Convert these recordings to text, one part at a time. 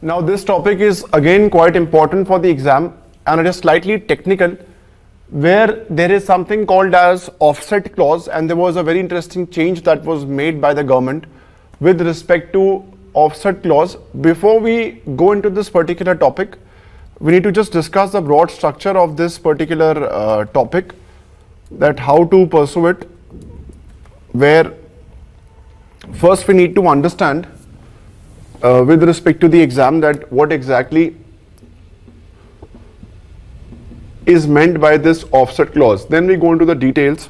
Now this topic is again quite important for the exam, and it is slightly technical, where there is something called as offset clause, and there was a very interesting change that was made by the government with respect to offset clause. Before we go into this particular topic, we need to just discuss the broad structure of this particular topic, that how to pursue it, where first we need to understand with respect to the exam that what exactly is meant by this offset clause. Then we go into the details.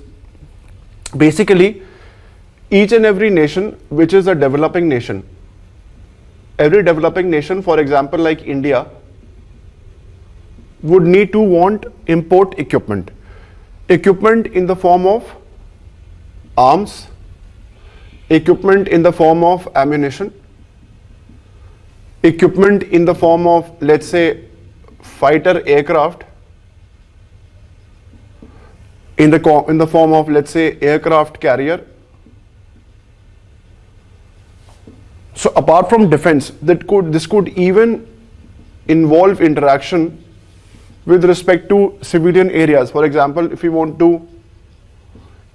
Basically, each and every nation which is a developing nation, every developing nation, for example like India, would need to want import equipment in the form of arms, equipment in the form of ammunition, equipment in the form of, let's say, fighter aircraft, in the form of, let's say, aircraft carrier. So apart from defense, this could even involve interaction with respect to civilian areas. For example, if we want to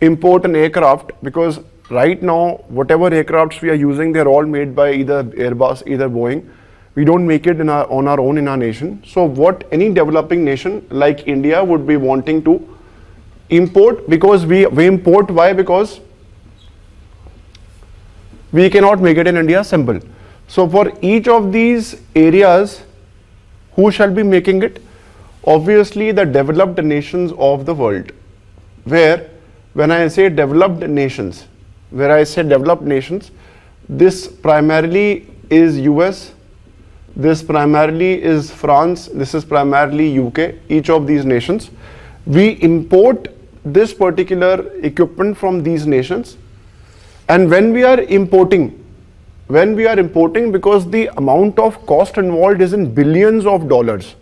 import an aircraft, because right now whatever aircrafts we are using, they're all made by either Airbus, either Boeing. We don't make it on our own in our nation. So what any developing nation like India would be wanting to import, because we import, why? Because we cannot make it in India, simple. So for each of these areas, who shall be making it? Obviously the developed nations of the world, where when I say developed nations, this primarily is US, this primarily is France, this is primarily UK, each of these nations. We import this particular equipment from these nations, and when we are importing, because the amount of cost involved is in billions of dollars.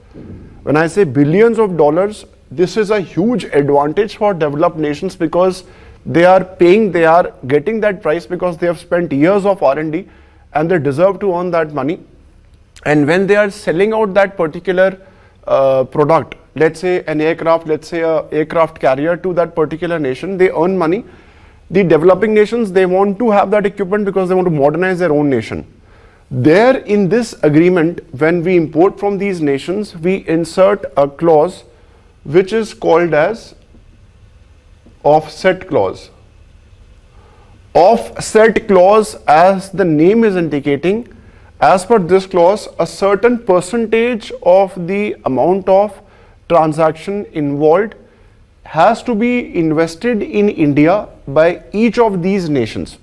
When I say billions of dollars, this is a huge advantage for developed nations, because they are getting that price because they have spent years of R&D and they deserve to earn that money. And when they are selling out that particular product, let's say an aircraft, let's say a aircraft carrier to that particular nation, they earn money. The developing nations, they want to have that equipment because they want to modernize their own nation. There in this agreement, when we import from these nations, we insert a clause which is called as offset clause. Offset clause, as the name is indicating, as per this clause, a certain percentage of the amount of transaction involved has to be invested in India by each of these nations.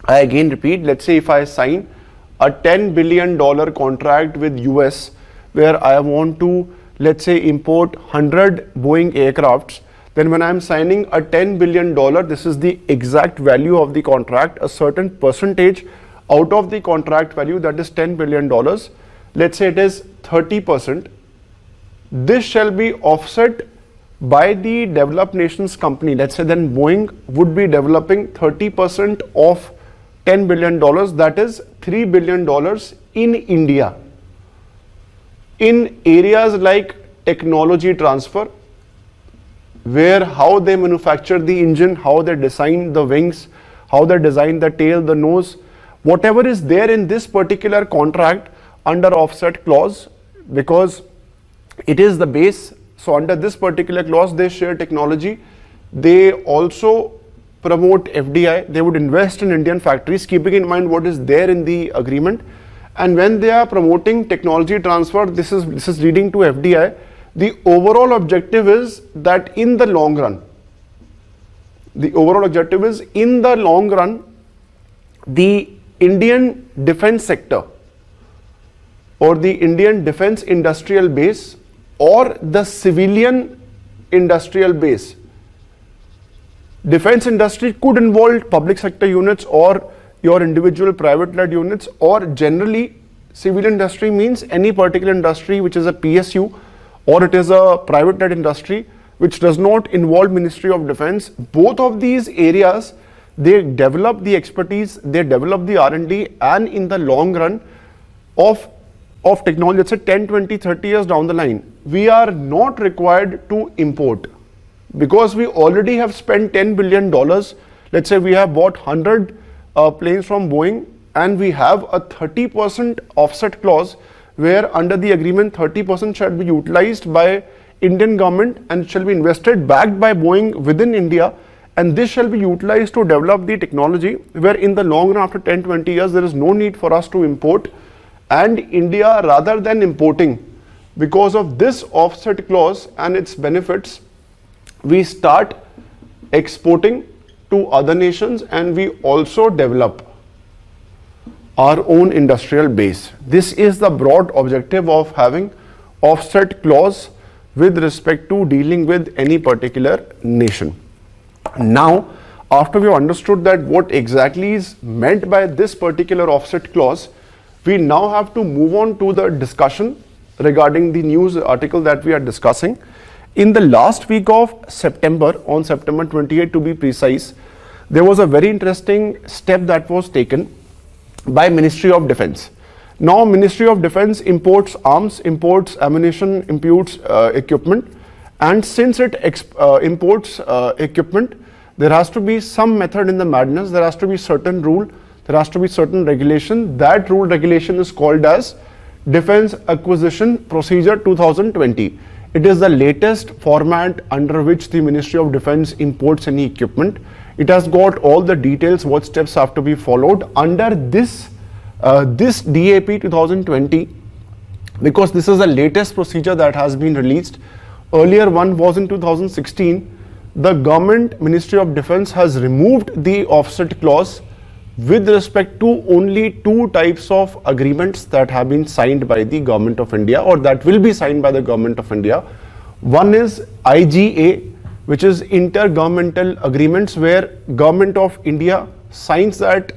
I again repeat, let's say if I sign a $10 billion contract with US, where I want to, let's say, import 100 Boeing aircrafts, then when I'm signing a $10 billion, this is the exact value of the contract, a certain percentage out of the contract value, that is $10 billion, let's say it is 30%, this shall be offset by the developed nations company. Let's say then Boeing would be developing 30% of $10 billion, that is $3 billion in India, in areas like technology transfer, where how they manufacture the engine, how they design the wings, how they design the tail, the nose, whatever is there in this particular contract under offset clause, because it is the base. So under this particular clause, they share technology, they also promote FDI, they would invest in Indian factories, keeping in mind what is there in the agreement. And when they are promoting technology transfer, this is leading to FDI. The overall objective is that in the long run, the Indian defense sector or the Indian defense industrial base or the civilian industrial base. Defense industry could involve public sector units or your individual private-led units, or generally civilian industry means any particular industry which is a PSU, or it is a private-led industry which does not involve Ministry of Defense. Both of these areas, they develop the expertise, they develop the R&D, and in the long run of of technology, let's say 10, 20, 30 years down the line, we are not required to import because we already have spent $10 billion. Let's say we have bought 100 planes from Boeing and we have a 30% offset clause where under the agreement 30% shall be utilized by Indian government and shall be invested backed by Boeing within India, and this shall be utilized to develop the technology where in the long run after 10, 20 years there is no need for us to import, and India, rather than importing, because of this offset clause and its benefits, we start exporting to other nations and we also develop our own industrial base. This is the broad objective of having offset clause with respect to dealing with any particular nation. Now, after we have understood that what exactly is meant by this particular offset clause, we now have to move on to the discussion regarding the news article that we are discussing. In the last week of September, on September 28 to be precise, there was a very interesting step that was taken by Ministry of Defence. Now Ministry of Defence imports arms, imports ammunition, imports equipment, and since it imports equipment, there has to be some method in the madness, there has to be certain rule, there has to be certain regulation. That rule regulation is called as Defence Acquisition Procedure 2020. It is the latest format under which the Ministry of Defence imports any equipment. It has got all the details, what steps have to be followed under this DAP 2020, because this is the latest procedure that has been released. Earlier one was in 2016. The government, Ministry of Defence, has removed the offset clause with respect to only two types of agreements that have been signed by the Government of India or that will be signed by the Government of India. One is IGA, which is inter-governmental agreements, where Government of India signs that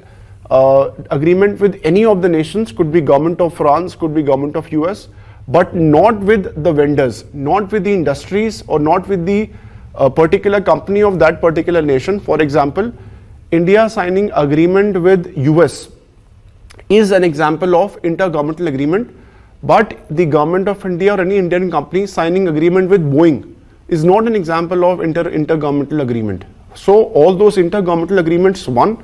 agreement with any of the nations, could be Government of France, could be Government of US, but not with the vendors, not with the industries, or not with the particular company of that particular nation. For example, India signing agreement with US is an example of inter-governmental agreement, but the Government of India or any Indian company signing agreement with Boeing is not an example of inter-governmental agreement. So all those inter-governmental agreements, one,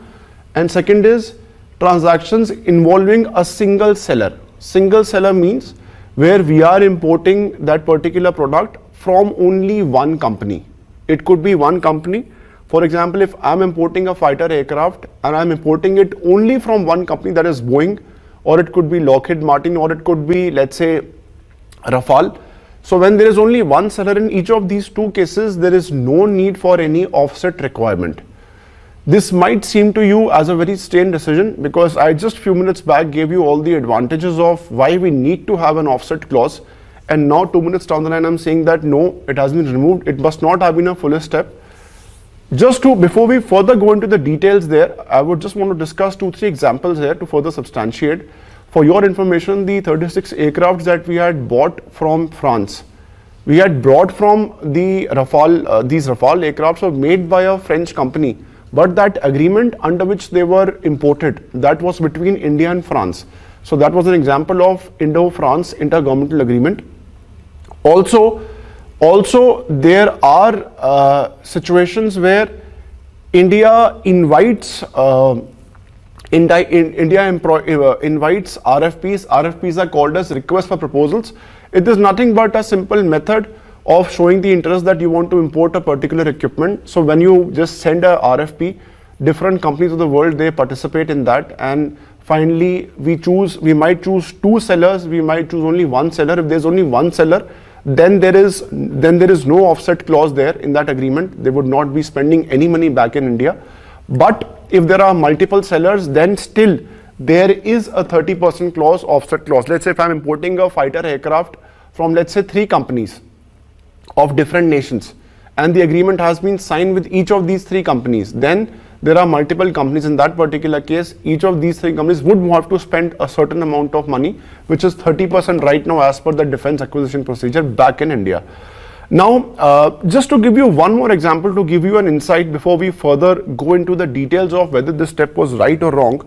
and second is transactions involving a single seller. Single seller means where we are importing that particular product from only one company. It could be one company. For example, if I'm importing a fighter aircraft and I'm importing it only from one company, that is Boeing, or it could be Lockheed Martin, or it could be, let's say, Rafale. So when there is only one seller in each of these two cases, there is no need for any offset requirement. This might seem to you as a very strange decision, because I just few minutes back gave you all the advantages of why we need to have an offset clause, and now 2 minutes down the line I'm saying that no, it has been removed. It must not have been a full step. Before we further go into the details there, I would just want to discuss 2-3 examples here to further substantiate. For your information, the 36 aircrafts that we had bought from France, we had brought from the Rafale, these Rafale aircrafts were made by a French company, but that agreement under which they were imported, that was between India and France. So that was an example of Indo-France intergovernmental agreement. Also, there are situations where India invites invites RFPs. RFPs are called as requests for proposals. It is nothing but a simple method of showing the interest that you want to import a particular equipment. So when you just send a RFP, different companies of the world, they participate in that, and finally we might choose two sellers, we might choose only one seller. If there's only one seller, then there is no offset clause there in that agreement. They would not be spending any money back in India. But if there are multiple sellers, then still there is a 30% clause, offset clause. Let's say if I'm importing a fighter aircraft from, let's say, 3 companies of different nations, and the agreement has been signed with each of these 3 companies, then there are multiple companies. In that particular case, each of these 3 companies would have to spend a certain amount of money, which is 30% right now as per the defense acquisition procedure back in India. Now, just to give you one more example, to give you an insight before we further go into the details of whether this step was right or wrong,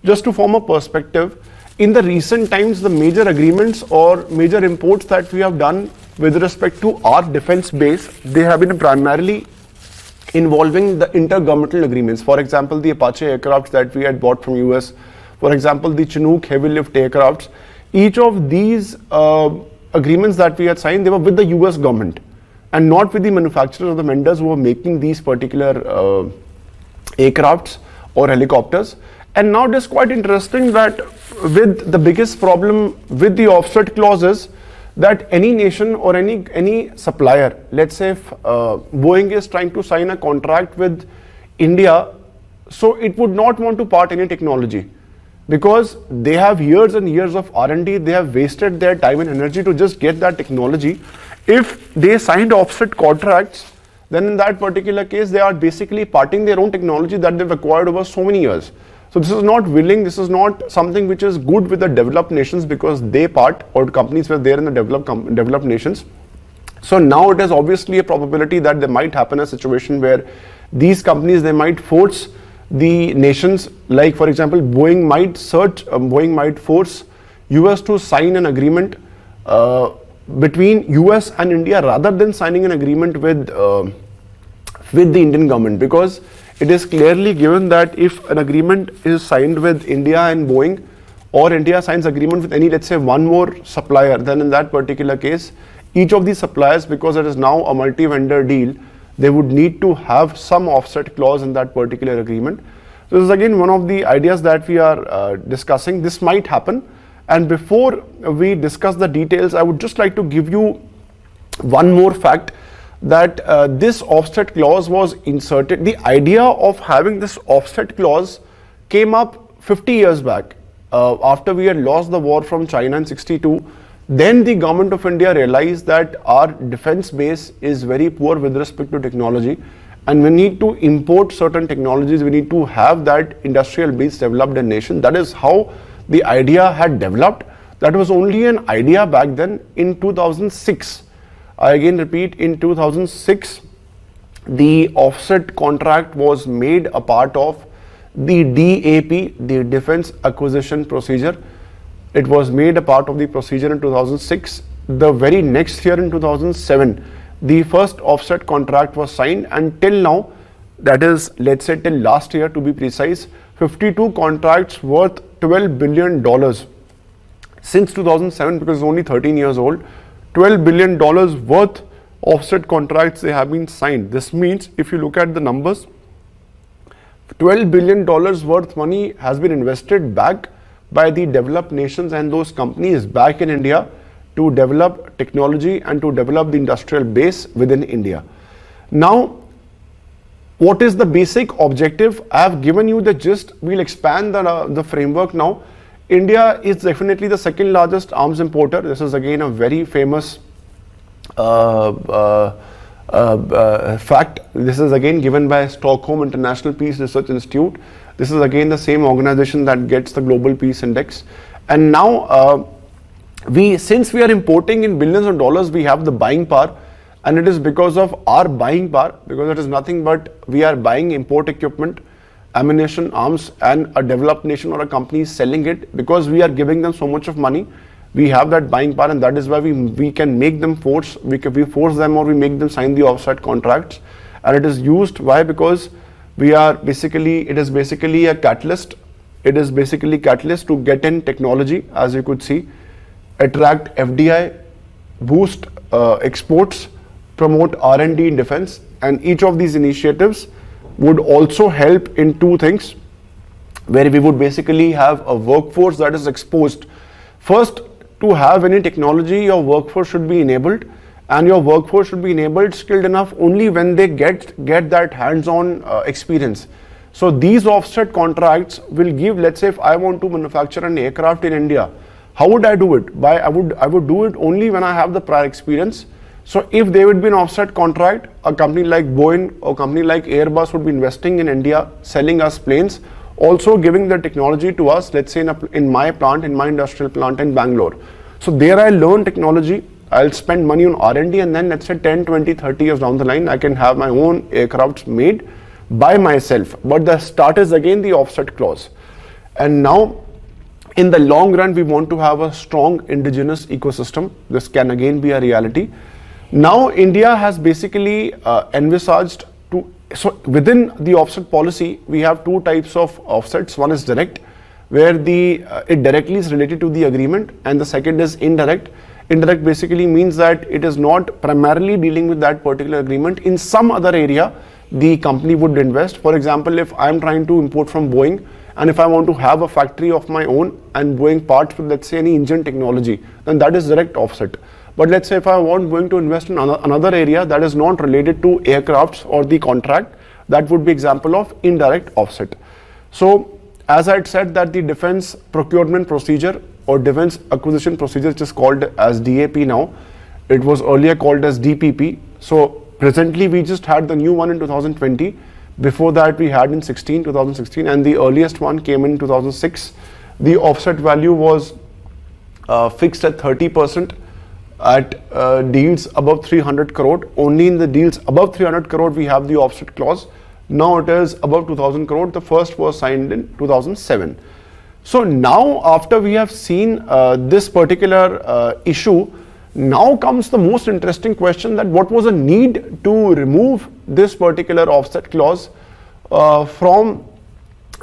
just to form a perspective, in the recent times, the major agreements or major imports that we have done with respect to our defense base, they have been primarily involving the inter-governmental agreements. For example, the Apache aircraft that we had bought from US, for example, the Chinook heavy lift aircrafts. Each of these agreements that we had signed, they were with the US government and not with the manufacturers or the vendors who were making these particular aircrafts or helicopters. And now it is quite interesting that with the biggest problem with the offset clauses, that any nation or any supplier, let's say if Boeing is trying to sign a contract with India, so it would not want to part any technology because they have years and years of R&D, they have wasted their time and energy to just get that technology. If they signed offset contracts, then in that particular case, they are basically parting their own technology that they've acquired over so many years. So this is not willing, this is not something which is good with the developed nations because they part, or companies were there in the developed nations. So now it is obviously a probability that there might happen a situation where these companies, they might force the nations, like for example, Boeing might force US to sign an agreement between US and India rather than signing an agreement with the Indian government, because it is clearly given that if an agreement is signed with India and Boeing, or India signs agreement with any, let's say, one more supplier, then in that particular case, each of these suppliers, because it is now a multi-vendor deal, they would need to have some offset clause in that particular agreement. So this is again one of the ideas that we are discussing. This might happen. And before we discuss the details, I would just like to give you one more fact, that this offset clause was inserted. The idea of having this offset clause came up 50 years back after we had lost the war from China in 62. Then the government of India realized that our defense base is very poor with respect to technology, and we need to import certain technologies. We need to have that industrial base developed in nation. That is how the idea had developed. That was only an idea back then. In 2006, I again repeat, in 2006, the offset contract was made a part of the DAP, the Defense Acquisition Procedure. It was made a part of the procedure in 2006. The very next year in 2007, the first offset contract was signed, and till now, that is, let's say till last year to be precise, 52 contracts worth $12 billion. Since 2007, because it's only 13 years old, $12 billion worth offset contracts they have been signed. This means if you look at the numbers, $12 billion worth money has been invested back by the developed nations and those companies back in India to develop technology and to develop the industrial base within India. Now, what is the basic objective? I have given you the gist. We'll expand the framework now. India is definitely the second largest arms importer. This is again a very famous fact. This is again given by Stockholm International Peace Research Institute. This is again the same organization that gets the Global Peace Index. And now since we are importing in billions of dollars, we have the buying power, and it is because of our buying power, because it is nothing but we are buying import equipment, ammunition, arms, and a developed nation or a company is selling it. Because we are giving them so much of money, we have that buying power, and that is why we can make them we force them, or we make them sign the offset contracts. And it is used, why? Because it is basically a catalyst. It is basically catalyst to get in technology, as you could see, attract FDI, boost exports, promote R&D in defense, and each of these initiatives would also help in two things, where we would basically have a workforce that is exposed. First, to have any technology, your workforce should be enabled, and your workforce should be enabled, skilled enough only when they get that hands-on experience. So these offset contracts will give, let's say if I want to manufacture an aircraft in India, how would I do it? I would do it only when I have the prior experience. So if there would be an offset contract, a company like Boeing or company like Airbus would be investing in India, selling us planes, also giving the technology to us, let's say in my industrial plant in Bangalore. So there I learn technology, I'll spend money on R&D, and then let's say 10, 20, 30 years down the line, I can have my own aircrafts made by myself. But the start is again the offset clause. And now in the long run, we want to have a strong indigenous ecosystem. This can again be a reality. Now, India has basically envisaged to, so within the offset policy, we have two types of offsets. One is direct, where it directly is related to the agreement, and the second is indirect. Indirect basically means that it is not primarily dealing with that particular agreement. In some other area, the company would invest. For example, if I am trying to import from Boeing, and if I want to have a factory of my own and Boeing parts with, let's say, any engine technology, then that is direct offset. But let's say if I want Boeing to invest in another area that is not related to aircrafts or the contract, that would be example of indirect offset. So as I had said that the defense procurement procedure or defense acquisition procedure, which is called as DAP now, it was earlier called as DPP. So presently we just had the new one in 2020. Before that we had in 2016, and the earliest one came in 2006. The offset value was fixed at 30% at deals above 300 crore. Only in the deals above 300 crore we have the offset clause. Now it is above 2000 crore. The first was signed in 2007. So now after we have seen this particular issue, now comes the most interesting question, that what was the need to remove this particular offset clause from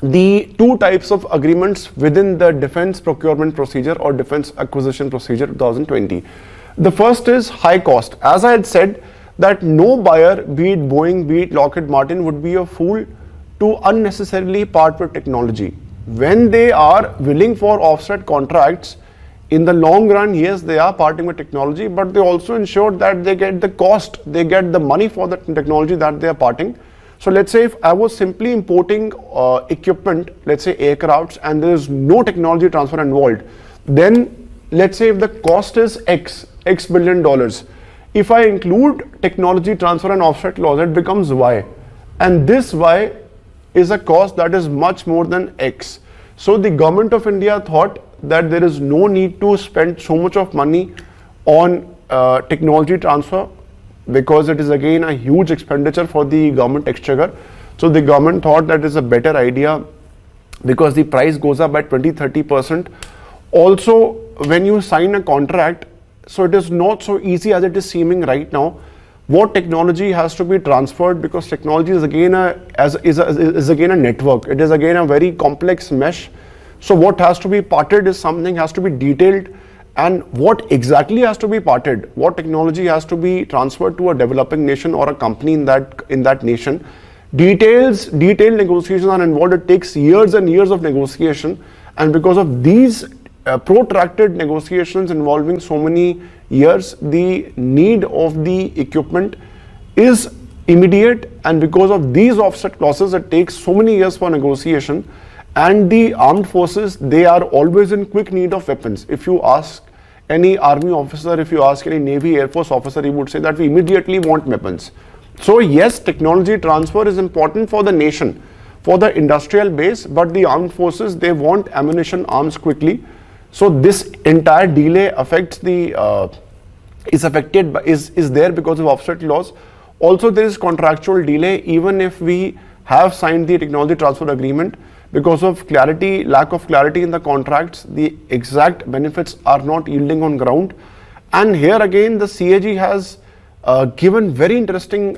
the two types of agreements within the defense procurement procedure or defense acquisition procedure 2020. The first is high cost. As I had said, that no buyer, be it Boeing, be it Lockheed Martin, would be a fool to unnecessarily part with technology. When they are willing for offset contracts, in the long run, yes, they are parting with technology, but they also ensure that they get the cost, they get the money for the technology that they are parting. So let's say if I was simply importing equipment, let's say aircrafts, and there is no technology transfer involved, then let's say if the cost is X billion dollars, if I include technology transfer and offset clause, it becomes Y. And this Y is a cost that is much more than X. So the government of India thought that there is no need to spend so much of money on technology transfer, because it is again a huge expenditure for the government exchequer. So the government thought that is a better idea, because the price goes up by 20-30%. Also, when you sign a contract, so it is not so easy as it is seeming right now. What technology has to be transferred, because technology is again a network. It is again a very complex mesh. So what has to be parted is something has to be detailed, and what exactly has to be parted, what technology has to be transferred to a developing nation or a company in that nation. Detailed negotiations are involved. It takes years and years of negotiation, and because of these protracted negotiations involving so many years, the need of the equipment is immediate, and because of these offset clauses, it takes so many years for negotiation. And the armed forces, they are always in quick need of weapons. If you ask any army officer, if you ask any Navy, Air Force officer, he would say that we immediately want weapons. So yes, technology transfer is important for the nation, for the industrial base, but the armed forces, they want ammunition, arms quickly. So this entire delay affects is there because of offset clause. Also, there is contractual delay even if we have signed the technology transfer agreement. Because of lack of clarity in the contracts, the exact benefits are not yielding on ground. And here again, the CAG has given very interesting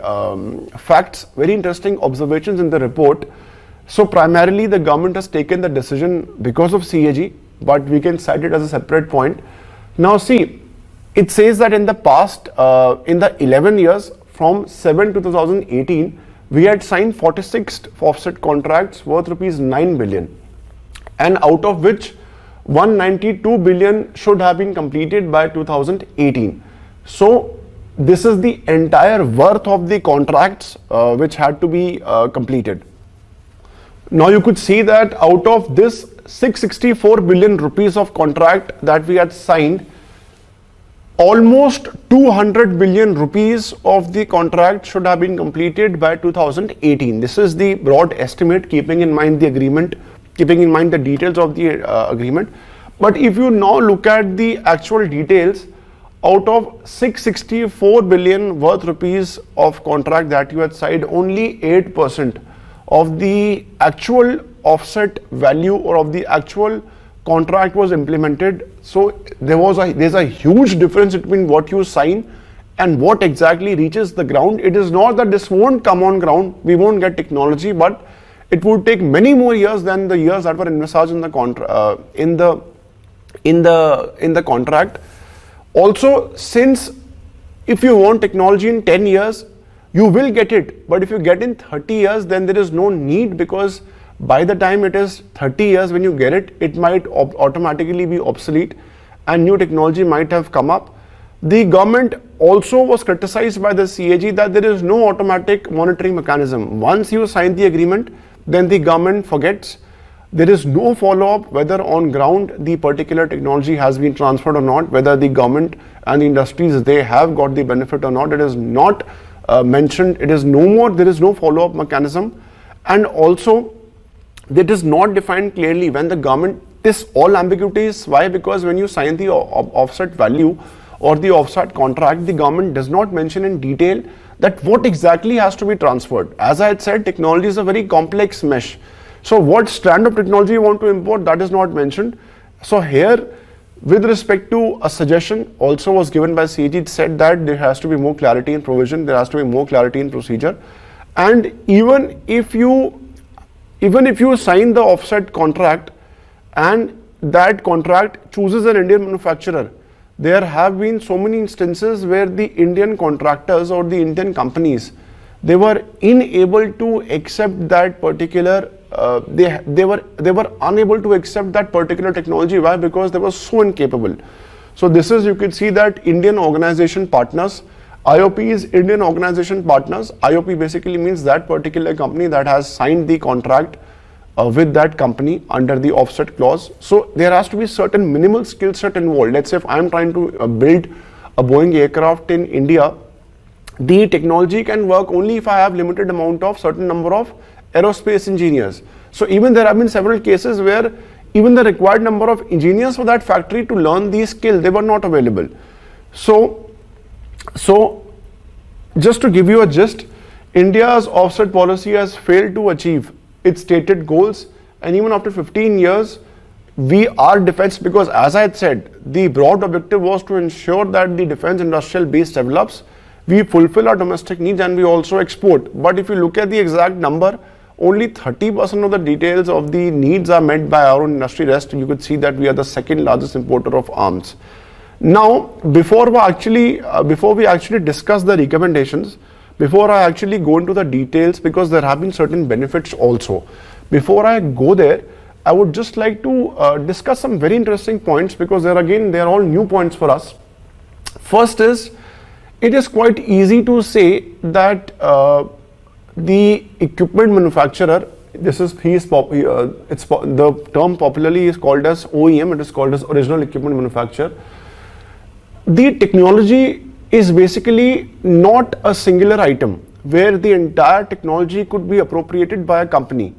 facts, very interesting observations in the report. So primarily the government has taken the decision because of CAG, but we can cite it as a separate point. Now see, it says that in the past, in the 11 years from 7 to 2018, we had signed 46 offset contracts worth rupees 9 billion, and out of which 192 billion should have been completed by 2018. So this is the entire worth of the contracts which had to be completed. Now you could see that out of this 664 billion rupees of contract that we had signed, almost 200 billion rupees of the contract should have been completed by 2018. This is the broad estimate, keeping in mind the agreement, keeping in mind the details of the agreement. But if you now look at the actual details, out of 664 billion worth rupees of contract that you had signed, only 8% of the actual offset value or of the actual contract was implemented. So there's a huge difference between what you sign and what exactly reaches the ground. It is not that this won't come on ground, we won't get technology, but it would take many more years than the years that were envisaged in the contract. Also, since if you want technology in 10 years, you will get it, but if you get in 30 years, then there is no need, because by the time it is 30 years when you get it, it might automatically be obsolete and new technology might have come up. The government also was criticized by the CAG that there is no automatic monitoring mechanism. Once you sign the agreement, then the government forgets. There is no follow-up whether on ground the particular technology has been transferred or not, whether the government and the industries, they have got the benefit or not. It is not mentioned. It is no more. There is no follow-up mechanism, and also it is not defined clearly when the government. This all ambiguities. Why? Because when you sign the offset value or the offset contract, the government does not mention in detail that what exactly has to be transferred. As I had said, technology is a very complex mesh. So what strand of technology you want to import, that is not mentioned. So here, with respect to a suggestion also was given by CAG, it said that there has to be more clarity in provision, there has to be more clarity in procedure, and even if you sign the offset contract and that contract chooses an Indian manufacturer, there have been so many instances where the Indian contractors or the Indian companies, they were unable to accept that particular they were unable to accept that particular technology. Why? Because they were so incapable. So this is, you could see that Indian organization partners, IOP is Indian organization partners. IOP basically means that particular company that has signed the contract with that company under the offset clause. So there has to be certain minimal skill set involved. Let's say if I'm trying to build a Boeing aircraft in India, the technology can work only if I have limited amount of certain number of aerospace engineers. So even there have been several cases where even the required number of engineers for that factory to learn these skills, they were not available. So just to give you a gist, India's offset policy has failed to achieve its stated goals, and even after 15 years, we are defense, because as I had said, the broad objective was to ensure that the defense industrial base develops, we fulfill our domestic needs, and we also export. But if you look at the exact number, only 30% of the details of the needs are met by our own industry. Rest, you could see that we are the second largest importer of arms. Now, before we actually discuss the recommendations, before I actually go into the details, because there have been certain benefits also, before I go there, I would just like to discuss some very interesting points, because they are all new points for us. First is, it is quite easy to say that the equipment manufacturer, the term popularly is called as OEM, it is called as original equipment manufacturer. The technology is basically not a singular item where the entire technology could be appropriated by a company.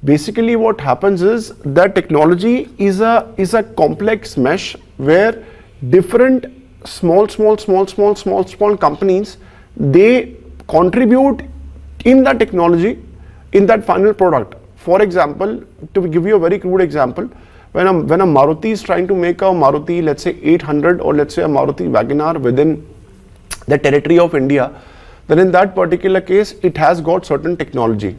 Basically what happens is that technology is a complex mesh where different small companies, they contribute in that technology, in that final product. For example, to give you a very crude example, when a Maruti is trying to make a Maruti, let's say 800, or let's say a Maruti Wagon within the territory of India, then in that particular case, it has got certain technology.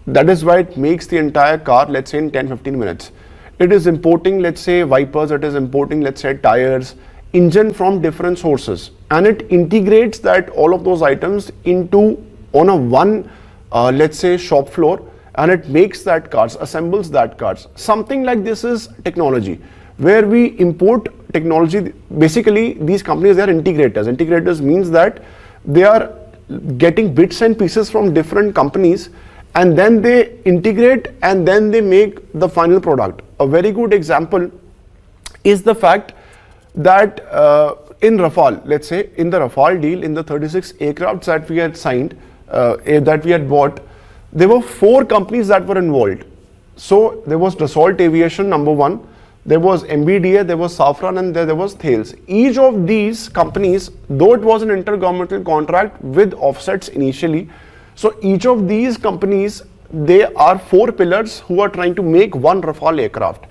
That is why it makes the entire car, let's say in 10-15 minutes. It is importing, let's say, wipers, it is importing, let's say, tires, engine from different sources, and it integrates that all of those items on a one let's say shop floor, and it makes that cars, assembles that cars. Something like this is technology, where we import technology. Basically these companies, they are integrators. Integrators means that they are getting bits and pieces from different companies, and then they integrate and then they make the final product. A very good example is the fact that in Rafale, let's say in the Rafale deal, in the 36 aircrafts that we had signed, that we had bought, there were 4 companies that were involved. So there was Dassault Aviation, number 1, there was MBDA, there was Safran, and there was Thales. Each of these companies, though it was an inter-governmental contract with offsets initially, so each of these companies, they are 4 pillars who are trying to make one Rafale aircraft.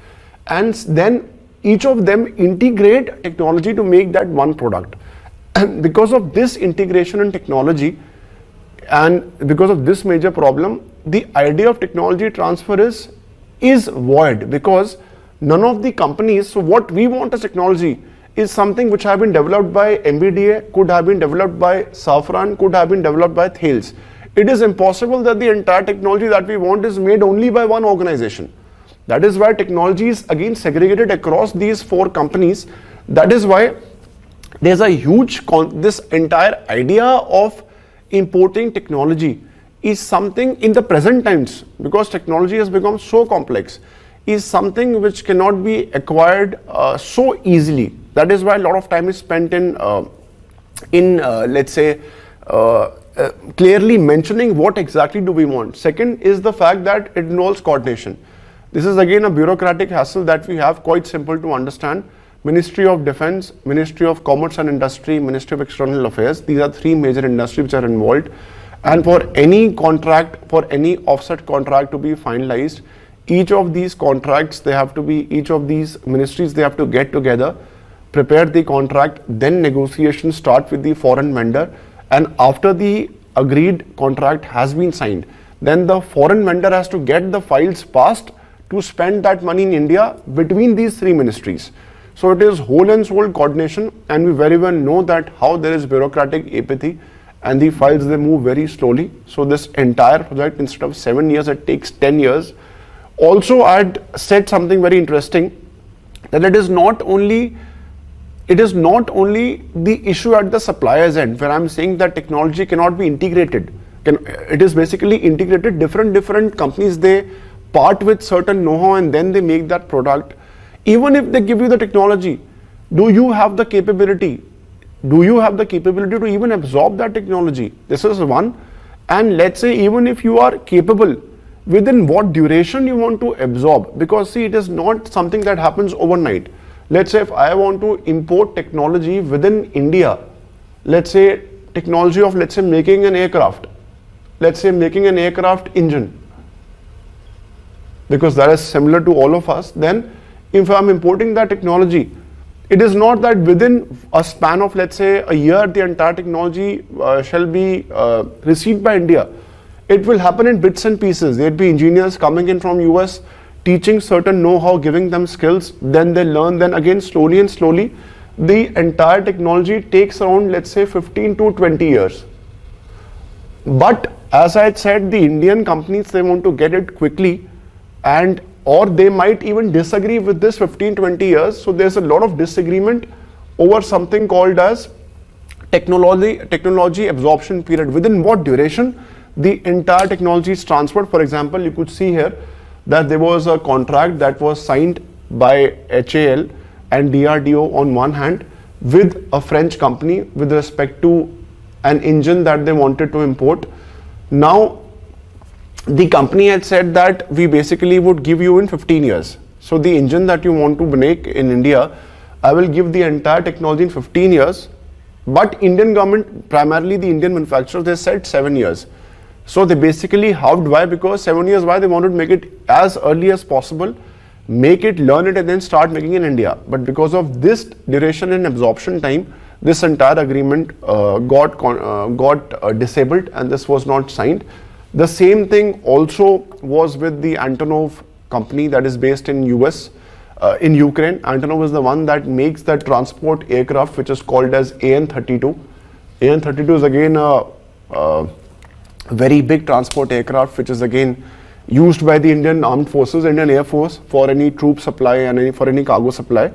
and then each of them integrate technology to make that one product. And because of this integration in technology and because of this major problem, the idea of technology transfer is void, because none of the companies, so what we want as technology is something which have been developed by MBDA, could have been developed by Safran, could have been developed by Thales. It is impossible that the entire technology that we want is made only by one organization. That is why technology is again segregated across these 4 companies. That is why there's a huge, this entire idea of importing technology is something in the present times, because technology has become so complex, is something which cannot be acquired so easily. That is why a lot of time is spent in let's say, clearly mentioning what exactly do we want. Second is the fact that it involves coordination. This is again a bureaucratic hassle that we have, quite simple to understand. Ministry of Defense, Ministry of Commerce and Industry, Ministry of External Affairs, these are 3 major industries which are involved. And for any contract, for any offset contract to be finalized, each of these contracts, they have to be, each of these ministries, they have to get together, prepare the contract, then negotiations start with the foreign vendor, and after the agreed contract has been signed, then the foreign vendor has to get the files passed to spend that money in India between these 3 ministries. So it is whole and soul coordination, and we very well know that how there is bureaucratic apathy and the files, they move very slowly. So this entire project, instead of 7 years, it takes 10 years. Also, I had said something very interesting, that it is not only the issue at the supplier's end, where I'm saying that technology cannot be integrated. It is basically integrated, different companies, they part with certain know-how and then they make that product. Even if they give you the technology, do you have the capability? Do you have the capability to even absorb that technology? This is one. And let's say even if you are capable, within what duration you want to absorb? Because see, it is not something that happens overnight. Let's say if I want to import technology within India, let's say technology of, let's say, making an aircraft, let's say making an aircraft engine, because that is similar to all of us, then if I'm importing that technology, it is not that within a span of, let's say, a year, the entire technology shall be received by India. It will happen in bits and pieces. There'd be engineers coming in from US, teaching certain know-how, giving them skills, then they learn, then again slowly and slowly, the entire technology takes around, let's say, 15 to 20 years. But as I had said, the Indian companies, they want to get it quickly, and or they might even disagree with this 15-20 years. So there's a lot of disagreement over something called as technology absorption period. Within what duration the entire technology is transferred. For example, you could see here that there was a contract that was signed by HAL and DRDO on one hand with a French company with respect to an engine that they wanted to import. Now the company had said that we basically would give you in 15 years. So the engine that you want to make in India, I will give the entire technology in 15 years. But Indian government, primarily the Indian manufacturers, they said 7 years. So they basically halved. Why? Because 7 years, why? They wanted to make it as early as possible, make it, learn it, and then start making in India. But because of this duration and absorption time, this entire agreement got disabled, and this was not signed. The same thing also was with the Antonov company that is based in US, in Ukraine. Antonov is the one that makes the transport aircraft which is called as AN-32. AN-32 is again a very big transport aircraft which is again used by the Indian Armed Forces, Indian Air Force, for any troop supply and for any cargo supply.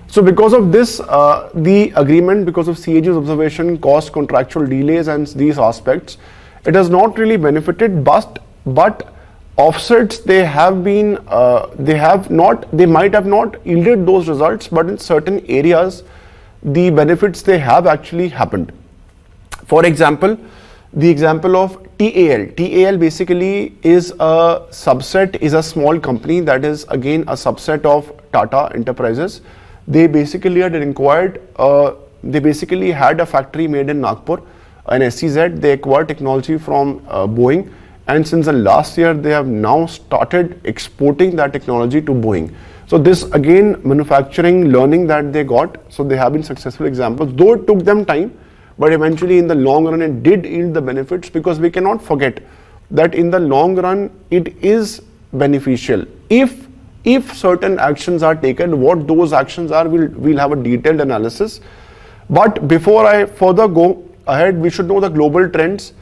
So because of this, the agreement, because of CAG's observation, cost, contractual delays and these aspects, it has not really benefited, but offsets, they have been, they might have not yielded those results, but in certain areas, the benefits, they have actually happened. For example, the example of TAL. TAL basically is a subset, is a small company that is again a subset of Tata Enterprises. They basically had inquired, they basically had a factory made in Nagpur, an SEZ. They acquired technology from Boeing, and since the last year they have now started exporting that technology to Boeing. So this again manufacturing learning that they got, so they have been successful examples, though it took them time, but eventually in the long run it did yield the benefits, because we cannot forget that in the long run it is beneficial if certain actions are taken. What those actions are, we'll have a detailed analysis. But before I further go ahead, we should know the global trends.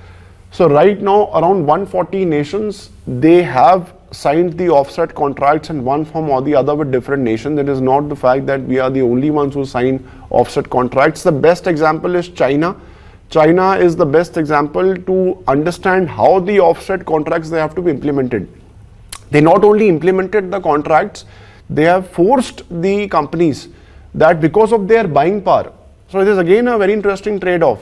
So right now around 140 nations, they have signed the offset contracts in one form or the other with different nations. It is not the fact that we are the only ones who sign offset contracts. The best example is China. China is the best example to understand how the offset contracts, they have to be implemented. They not only implemented the contracts, they have forced the companies that because of their buying power. So it is again a very interesting trade-off.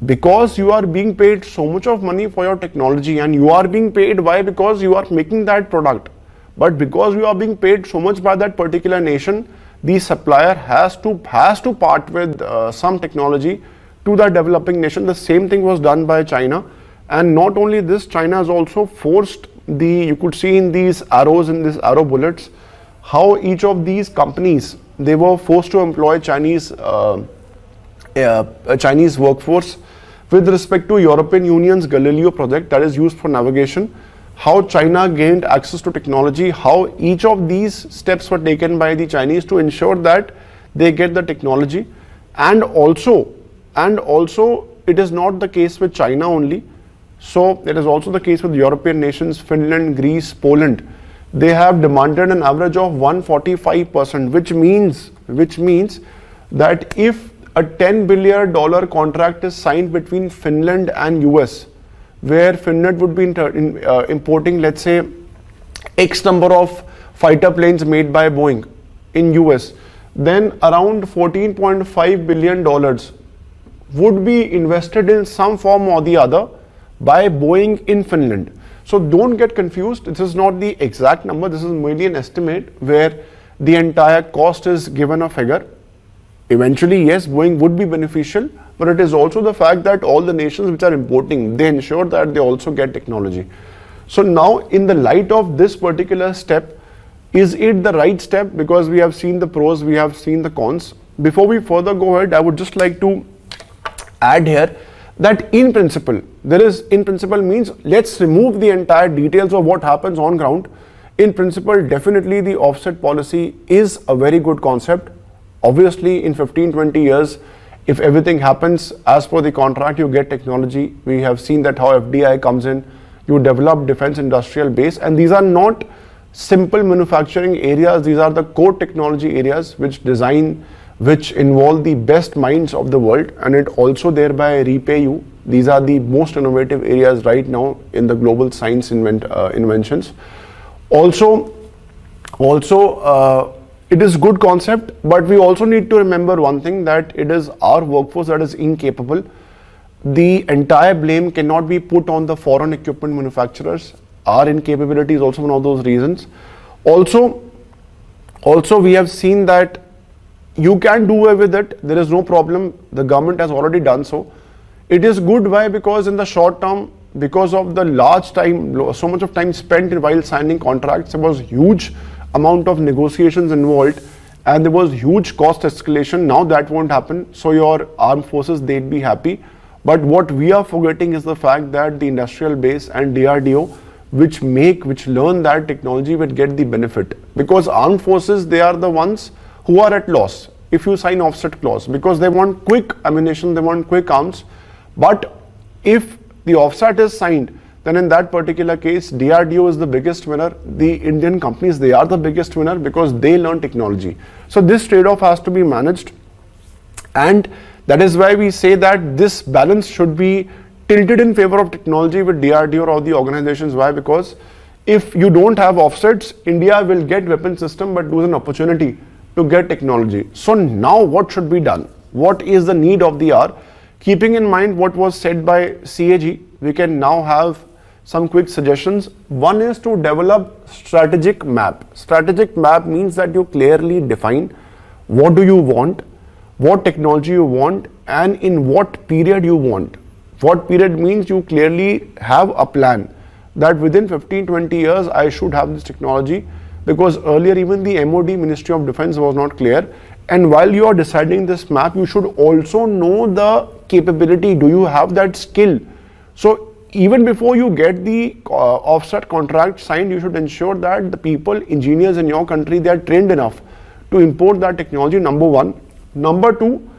Because you are being paid so much of money for your technology, and you are being paid, why? Because you are making that product. But because you are being paid so much by that particular nation, the supplier has to part with some technology to the developing nation. The same thing was done by China. And not only this, China has also forced you could see in these arrows, in these arrow bullets, how each of these companies, they were forced to employ Chinese workforce. With respect to European Union's Galileo project that is used for navigation, how China gained access to technology, how each of these steps were taken by the Chinese to ensure that they get the technology. And also it is not the case with China only. So it is also the case with European nations, Finland, Greece, Poland. They have demanded an average of 145%, which means that if a $10 billion contract is signed between Finland and US, where Finland would be importing, let's say, X number of fighter planes made by Boeing in US, then around $14.5 billion would be invested in some form or the other by Boeing in Finland. So don't get confused. This is not the exact number. This is merely an estimate where the entire cost is given a figure. Eventually, yes, Boeing would be beneficial, but it is also the fact that all the nations which are importing, they ensure that they also get technology. So now, in the light of this particular step, is it the right step? Because we have seen the pros, we have seen the cons. Before we further go ahead, I would just like to add here that in principle means let's remove the entire details of what happens on ground. In principle, definitely the offset policy is a very good concept. Obviously, in 15-20 years, if everything happens as per the contract, you get technology. We have seen that how FDI comes in, you develop defense industrial base, and these are not simple manufacturing areas. These are the core technology areas which involve the best minds of the world, and it also thereby repay you. These are the most innovative areas right now in the global science inventions. Also, it is good concept, but we also need to remember one thing, that it is our workforce that is incapable. The entire blame cannot be put on the foreign equipment manufacturers. Our incapability is also one of those reasons. Also we have seen that you can do away with it. There is no problem. The government has already done so. It is good. Why? Because in the short term, because of the so much of time spent while signing contracts, there was huge amount of negotiations involved, and there was huge cost escalation. Now that won't happen. So your armed forces, they'd be happy. But what we are forgetting is the fact that the industrial base and DRDO, which learn that technology, will get the benefit. Because armed forces, they are the ones who are at loss if you sign offset clause, because they want quick ammunition, they want quick arms. But if the offset is signed, then in that particular case, DRDO is the biggest winner. The Indian companies, they are the biggest winner because they learn technology. So this trade-off has to be managed, and that is why we say that this balance should be tilted in favor of technology with DRDO or the organizations. Why? Because if you don't have offsets, India will get weapon system but lose an opportunity to get technology. So now what should be done? What is the need of the hour? Keeping in mind what was said by CAG, we can now have some quick suggestions. One is to develop strategic map. Strategic map means that you clearly define what do you want, what technology you want, and in what period you want. What period means you clearly have a plan that within 15-20 years I should have this technology. because earlier even the MOD, Ministry of Defense, was not clear. And while you are deciding this map, you should also know the capability. Do you have that skill? So even before you get the offset contract signed, you should ensure that the people, engineers in your country, they are trained enough to import that technology, number one. Number two,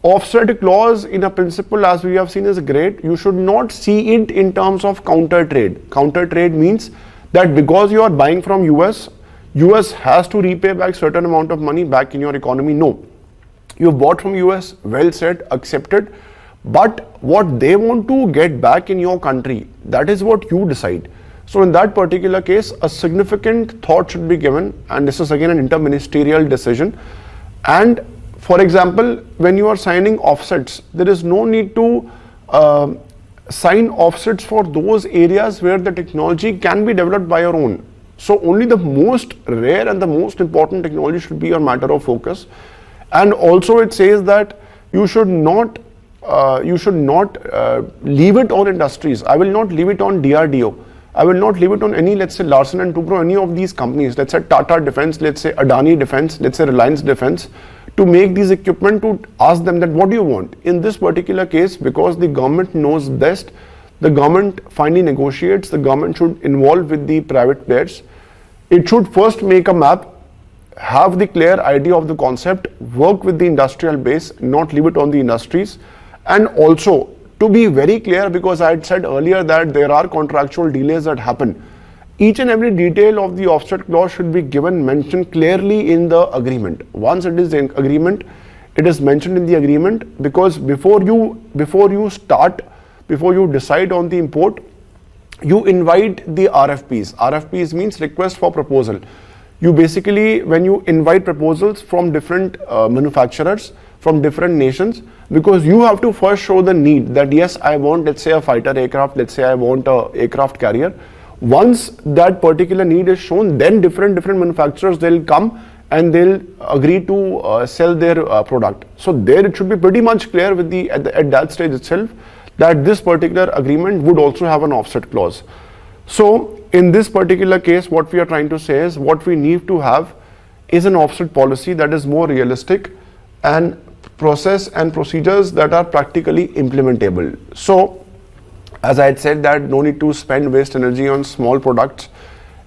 offset clause in a principle, as we have seen, is great. You should not see it in terms of counter trade. Counter trade means that because you are buying from US has to repay back certain amount of money back in your economy. No, you bought from US, well said, accepted, but what they want to get back in your country, that is what you decide. So in that particular case, a significant thought should be given, and this is again an interministerial decision. And for example, when you are signing offsets, there is no need to sign offsets for those areas where the technology can be developed by your own. So only the most rare and the most important technology should be your matter of focus. And also it says that you should not leave it on industries. I will not leave it on DRDO. I will not leave it on any, let's say, Larsen and Toubro, any of these companies, let's say Tata Defense, let's say Adani Defense, let's say Reliance Defense, to make these equipment, to ask them that what do you want? In this particular case, because the government knows best, the government finally negotiates, the government should involve with the private players. It should first make a map, have the clear idea of the concept, work with the industrial base, not leave it on the industries. And also, to be very clear, because I had said earlier that there are contractual delays that happen, each and every detail of the offset clause should be mentioned clearly in the agreement. Once it is in agreement, it is mentioned in the agreement, because before you decide on the import, you invite the RFPs. RFPs means request for proposal. You basically, when you invite proposals from different manufacturers, from different nations, because you have to first show the need that yes, I want, let's say, a fighter aircraft, let's say I want a aircraft carrier. Once that particular need is shown, then different manufacturers, they'll come and they'll agree to sell their product. So there it should be pretty much clear with the at that stage itself that this particular agreement would also have an offset clause. So in this particular case, what we are trying to say is what we need to have is an offset policy that is more realistic and process and procedures that are practically implementable. So as I had said, that no need to spend waste energy on small products,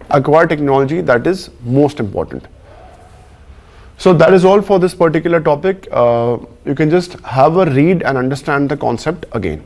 acquire technology, that is most important. So that is all for this particular topic. You can just have a read and understand the concept again.